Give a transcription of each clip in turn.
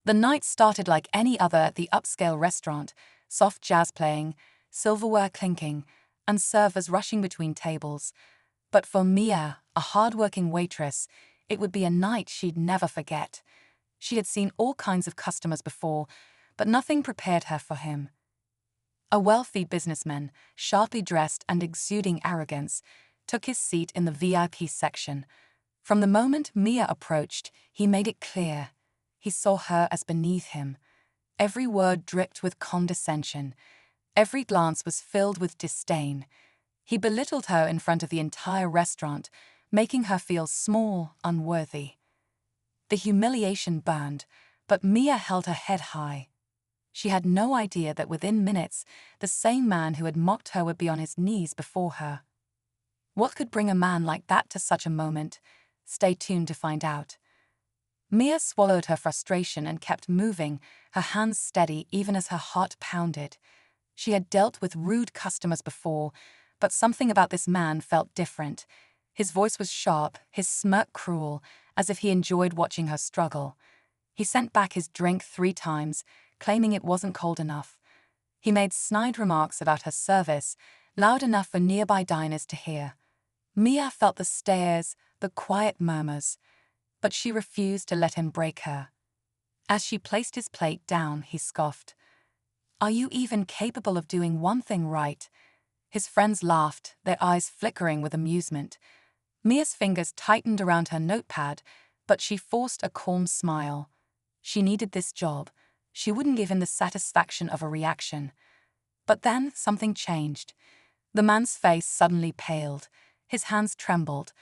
The night started like any other at the upscale restaurant, soft jazz playing, silverware clinking, and servers rushing between tables. But for Mia, a hardworking waitress, it would be a night she'd never forget. She had seen all kinds of customers before, but nothing prepared her for him. A wealthy businessman, sharply dressed and exuding arrogance, took his seat in the VIP section. From the moment Mia approached, he made it clear. He saw her as beneath him. Every word dripped with condescension. Every glance was filled with disdain. He belittled her in front of the entire restaurant, making her feel small, unworthy. The humiliation burned, but Mia held her head high. She had no idea that within minutes, the same man who had mocked her would be on his knees before her. What could bring a man like that to such a moment? Stay tuned to find out. Mia swallowed her frustration and kept moving, her hands steady even as her heart pounded. She had dealt with rude customers before, but something about this man felt different. His voice was sharp, his smirk cruel, as if he enjoyed watching her struggle. He sent back his drink 3 times, claiming it wasn't cold enough. He made snide remarks about her service, loud enough for nearby diners to hear. Mia felt the stares, the quiet murmurs, but she refused to let him break her. As she placed his plate down, he scoffed. "Are you even capable of doing one thing right?" His friends laughed, their eyes flickering with amusement. Mia's fingers tightened around her notepad, but she forced a calm smile. She needed this job. She wouldn't give him the satisfaction of a reaction. But then something changed. The man's face suddenly paled, his hands trembled,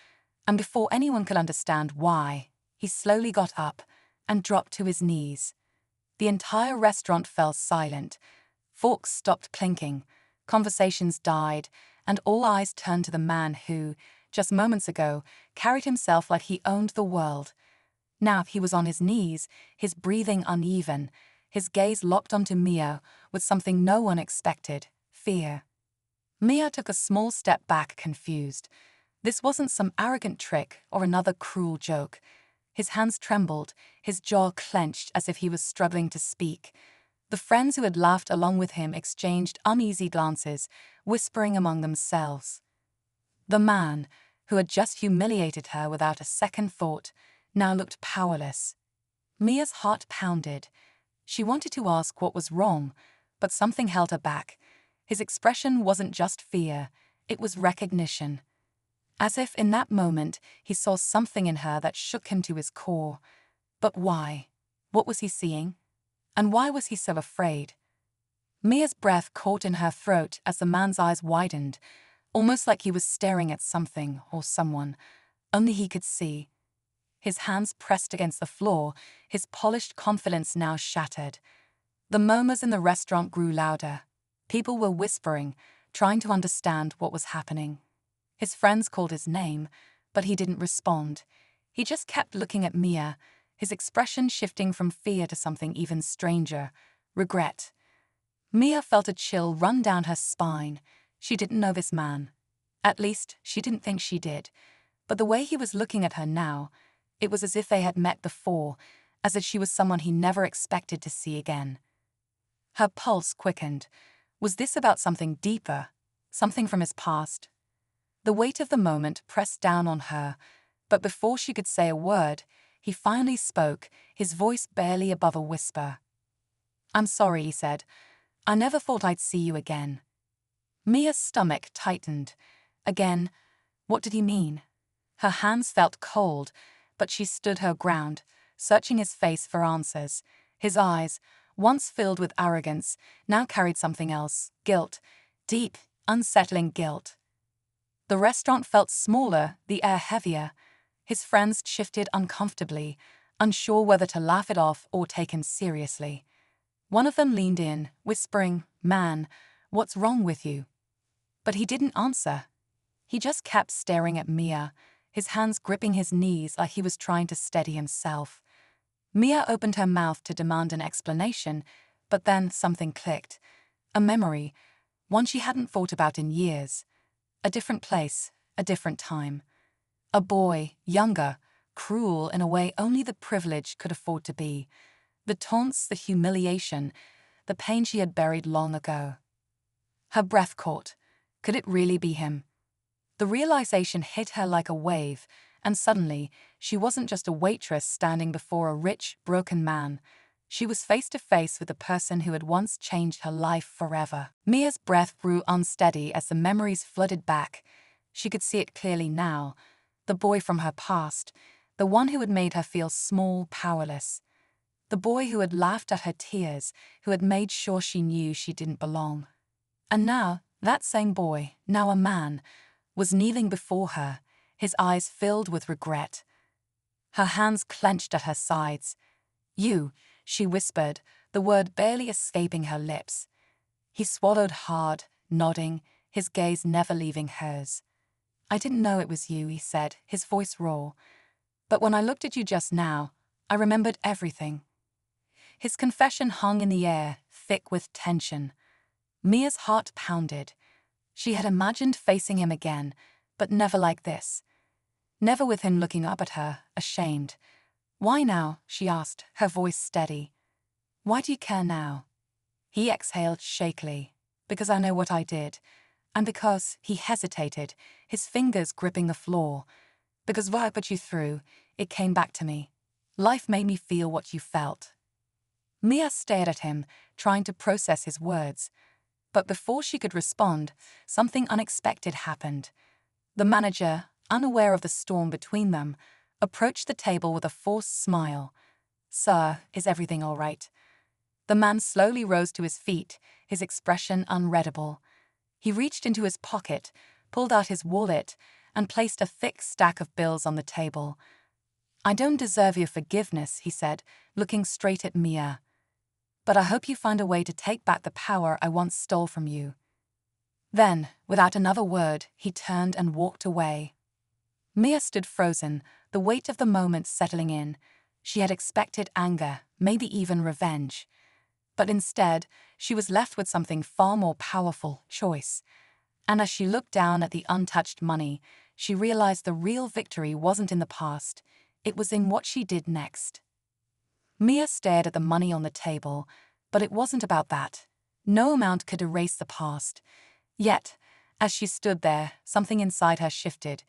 and before anyone could understand why, he slowly got up and dropped to his knees. The entire restaurant fell silent. Forks stopped clinking, conversations died, and all eyes turned to the man who, just moments ago, carried himself like he owned the world. Now he was on his knees, his breathing uneven, his gaze locked onto Mia with something no one expected: fear. Mia took a small step back, confused. This wasn't some arrogant trick or another cruel joke. His hands trembled, his jaw clenched as if he was struggling to speak. The friends who had laughed along with him exchanged uneasy glances, whispering among themselves. The man, who had just humiliated her without a second thought, now looked powerless. Mia's heart pounded. She wanted to ask what was wrong, but something held her back. His expression wasn't just fear, it was recognition. As if in that moment he saw something in her that shook him to his core. But why? What was he seeing? And why was he so afraid? Mia's breath caught in her throat as the man's eyes widened, almost like he was staring at something or someone only he could see. His hands pressed against the floor, his polished confidence now shattered. The murmurs in the restaurant grew louder. People were whispering, trying to understand what was happening. His friends called his name, but he didn't respond. He just kept looking at Mia, his expression shifting from fear to something even stranger: regret. Mia felt a chill run down her spine. She didn't know this man. At least, she didn't think she did. But the way he was looking at her now, it was as if they had met before, as if she was someone he never expected to see again. Her pulse quickened. Was this about something deeper, something from his past? The weight of the moment pressed down on her, but before she could say a word, he finally spoke, his voice barely above a whisper. "I'm sorry," he said. "I never thought I'd see you again." Mia's stomach tightened. Again, what did he mean? Her hands felt cold, but she stood her ground, searching his face for answers. His eyes, once filled with arrogance, now carried something else: guilt, deep, unsettling guilt. The restaurant felt smaller, the air heavier. His friends shifted uncomfortably, unsure whether to laugh it off or take him seriously. One of them leaned in, whispering, "Man, what's wrong with you?" But he didn't answer. He just kept staring at Mia, his hands gripping his knees like he was trying to steady himself. Mia opened her mouth to demand an explanation, but then something clicked. A memory, one she hadn't thought about in years. A different place, a different time. A boy, younger, cruel in a way only the privileged could afford to be. The taunts, the humiliation, the pain she had buried long ago. Her breath caught. Could it really be him? The realization hit her like a wave, and suddenly, she wasn't just a waitress standing before a rich, broken man. She was face to face with the person who had once changed her life forever. Mia's breath grew unsteady as the memories flooded back. She could see it clearly now. The boy from her past, the one who had made her feel small, powerless. The boy who had laughed at her tears, who had made sure she knew she didn't belong. And now, that same boy, now a man, was kneeling before her, his eyes filled with regret. Her hands clenched at her sides. "You," she whispered, the word barely escaping her lips. He swallowed hard, nodding, his gaze never leaving hers. "I didn't know it was you," he said, his voice raw. "But when I looked at you just now, I remembered everything." His confession hung in the air, thick with tension. Mia's heart pounded. She had imagined facing him again, but never like this. Never with him looking up at her, ashamed. "Why now?" she asked, her voice steady. "Why do you care now?" He exhaled shakily. "Because I know what I did. And because," he hesitated, his fingers gripping the floor, "because what I put you through, it came back to me. Life made me feel what you felt." Mia stared at him, trying to process his words. But before she could respond, something unexpected happened. The manager, unaware of the storm between them, approached the table with a forced smile. "Sir, is everything all right?" The man slowly rose to his feet, his expression unreadable. He reached into his pocket, pulled out his wallet, and placed a thick stack of bills on the table. "I don't deserve your forgiveness," he said, looking straight at Mia. "But I hope you find a way to take back the power I once stole from you." Then, without another word, he turned and walked away. Mia stood frozen, the weight of the moment settling in. She had expected anger, maybe even revenge. But instead, she was left with something far more powerful: choice. And as she looked down at the untouched money, she realized the real victory wasn't in the past, it was in what she did next. Mia stared at the money on the table, but it wasn't about that. No amount could erase the past. Yet, as she stood there, something inside her shifted.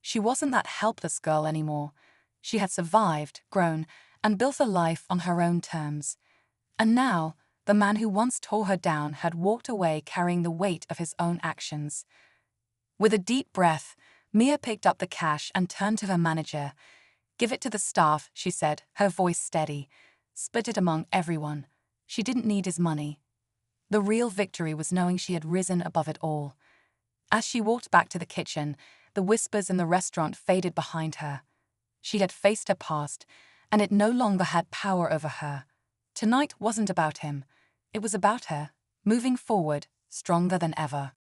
She wasn't that helpless girl anymore. She had survived, grown, and built a life on her own terms. And now, the man who once tore her down had walked away carrying the weight of his own actions. With a deep breath, Mia picked up the cash and turned to her manager. "Give it to the staff," she said, her voice steady. "Split it among everyone." She didn't need his money. The real victory was knowing she had risen above it all. As she walked back to the kitchen, the whispers in the restaurant faded behind her. She had faced her past, and it no longer had power over her. Tonight wasn't about him. It was about her, moving forward, stronger than ever.